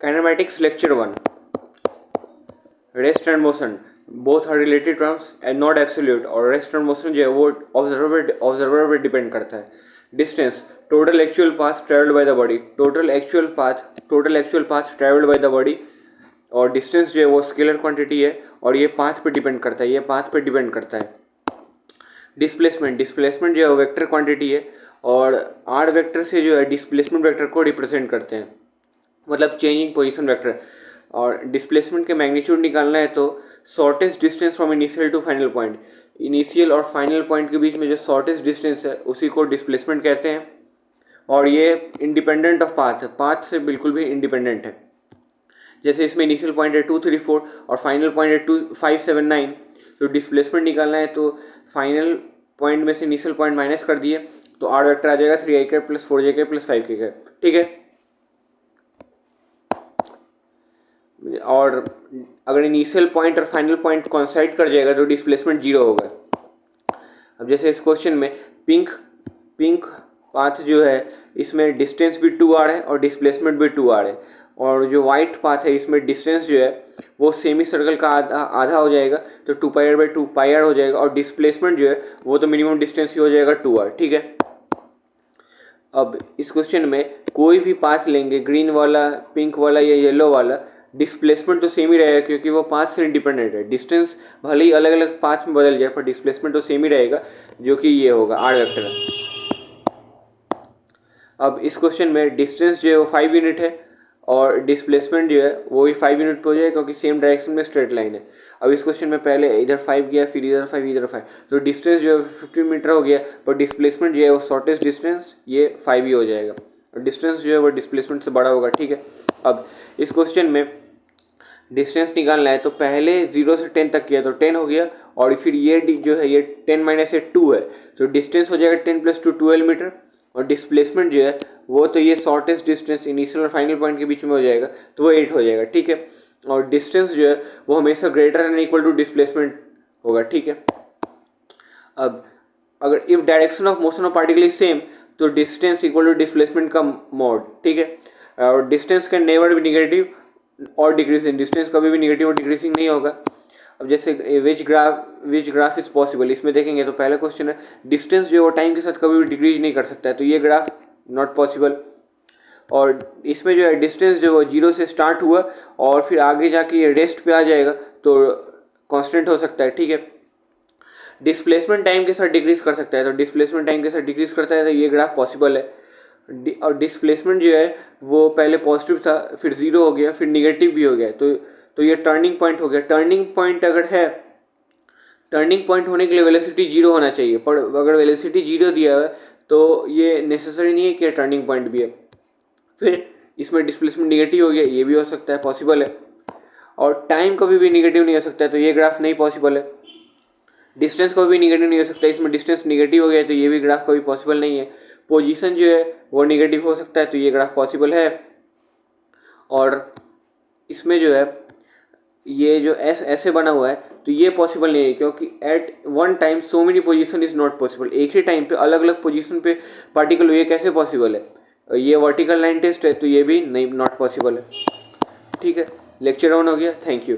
Kinematics lecture 1, rest and motion both are related terms and not absolute. और rest and motion जो है वो observer पे depend करता है। Distance, total actual path travelled by the body, total actual path travelled by the body. और distance जो है वो स्केलर क्वांटिटी है और ये पाथ पे डिपेंड करता है, डिस्प्लेसमेंट जो है वेक्टर क्वांटिटी है और आर वेक्टर से जो है डिस्प्लेसमेंट वेक्टर को रिप्रेजेंट करते हैं, मतलब चेंजिंग पोजीशन वेक्टर। और डिस्प्लेसमेंट के मैग्नीट्यूड निकालना है तो shortest distance from initial to final point, initial और फाइनल पॉइंट के बीच में जो शॉर्टेस्ट डिस्टेंस है उसी को डिस्प्लेसमेंट कहते हैं। और ये इंडिपेंडेंट ऑफ पाथ है, पाथ से बिल्कुल भी इंडिपेंडेंट है। जैसे इसमें इनिशियल पॉइंट है 2, 3, 4 और फाइनल पॉइंट है 2, 5, 7, 9। तो डिस्प्लेसमेंट निकालना है तो फाइनल पॉइंट में से इनिशियल पॉइंट माइनस कर दिए तो आर वेक्टर आ जाएगा 3ik + 4jk + 5k। ठीक है। और अगर इनिशियल पॉइंट और फाइनल पॉइंट कोइंसाइड कर जाएगा तो डिस्प्लेसमेंट 0 होगा। अब जैसे इस क्वेश्चन में पिंक पाथ जो है इसमें डिस्टेंस भी 2r है और डिस्प्लेसमेंट भी 2r है। और जो वाइट पाथ है इसमें डिस्टेंस जो है वो सेमी सर्कल का आधा हो जाएगा तो 2πr/2 πr हो जाएगा और डिस्प्लेसमेंट जो है वो तो मिनिमम डिस्टेंस ही हो जाएगा 2r। ठीक है। अब इस क्वेश्चन में कोई भी पाथ लेंगे, ग्रीन वाला, पिंक वाला या येलो वाला, डिस्प्लेसमेंट तो सेम ही रहेगा क्योंकि वो पाथ से इंडिपेंडेंट है। डिस्टेंस भले ही अलग अलग पाथ में बदल जाए पर डिस्प्लेसमेंट तो सेम ही रहेगा, जो कि ये होगा आर वेक्टर। अब इस क्वेश्चन में डिस्टेंस जो है वो 5 यूनिट है और डिस्प्लेसमेंट जो है वो भी 5 यूनिट पे हो जाएगा क्योंकि सेम डायरेक्शन में स्ट्रेट लाइन है। अब इस क्वेश्चन में पहले इधर 5 गया, फिर इधर 5, इधर 5, तो डिस्टेंस जो है 15 मीटर हो गया, पर डिस्प्लेसमेंट जो है वो शॉर्टेस्ट डिस्टेंस ये 5 ही हो जाएगा और डिस्टेंस जो है वो डिस्प्लेसमेंट से बड़ा होगा। ठीक है। अब इस क्वेश्चन में डिस्टेंस निकालना है तो पहले 0 से 10 तक किया तो 10 हो गया और फिर ये जो है ये 10 - 2 है तो डिस्टेंस हो जाएगा 10 + 2 12 मीटर। और डिस्प्लेसमेंट जो है वो तो ये शॉर्टेस्ट डिस्टेंस इनिशियल और फाइनल पॉइंट के बीच में हो जाएगा तो वो 8 हो जाएगा। ठीक है। और डिस्टेंस जो है वो हमेशा greater and equal to displacement होगा। ठीक है। अब अगर if direction of motion of particle is same तो डिस्टेंस इक्वल टू डिस्प्लेसमेंट का मोड। ठीक है। और distance can never be negative और डिक्रीजिंग, डिस्टेंस कभी भी नेगेटिव और डिक्रीजिंग नहीं होगा। अब जैसे विच ग्राफ इज पॉसिबल, इसमें देखेंगे तो पहला क्वेश्चन है डिस्टेंस जो है वो टाइम के साथ कभी भी डिक्रीज नहीं कर सकता है तो ये ग्राफ नॉट पॉसिबल। और इसमें जो है डिस्टेंस जो है 0 से स्टार्ट हुआ और फिर आगे जाके ये रेस्ट पे आ जाएगा तो कांस्टेंट हो सकता है। ठीक है। डिस्प्लेसमेंट टाइम के साथ डिक्रीज कर सकता है तो डिस्प्लेसमेंट टाइम के साथ डिक्रीज करता है तो ये ग्राफ पॉसिबल है। और डिस्प्लेसमेंट जो है वो पहले पॉजिटिव था, फिर 0 हो गया, फिर निगेटिव भी हो गया तो ये टर्निंग पॉइंट हो गया। टर्निंग पॉइंट अगर है, टर्निंग पॉइंट होने के लिए वेलोसिटी 0 होना चाहिए, पर अगर वेलोसिटी 0 दिया है तो ये नेसेसरी नहीं है कि टर्निंग पॉइंट भी है। फिर इसमें डिस्प्लेसमेंट निगेटिव हो गया, ये भी हो सकता है, पॉसिबल है। और टाइम कभी भी निगेटिव नहीं हो सकता है तो ये ग्राफ नहीं पॉसिबल है। डिस्टेंस कभी भी निगेटिव नहीं हो सकता, इसमें डिस्टेंस निगेटिव हो गया तो ये भी ग्राफ कभी पॉसिबल नहीं है। पोजीशन जो है वो निगेटिव हो सकता है तो ये ग्राफ पॉसिबल है। और इसमें जो है ये जो एस ऐसे बना हुआ है तो ये पॉसिबल नहीं है क्योंकि at one time so many position is not possible. एक ही टाइम पे अलग अलग पोजीशन पे पार्टिकल ये कैसे पॉसिबल है। ये वर्टिकल लाइन टेस्ट है तो ये भी नहीं, नॉट पॉसिबल है। ठीक है। लेक्चर ऑन हो गया। Thank you.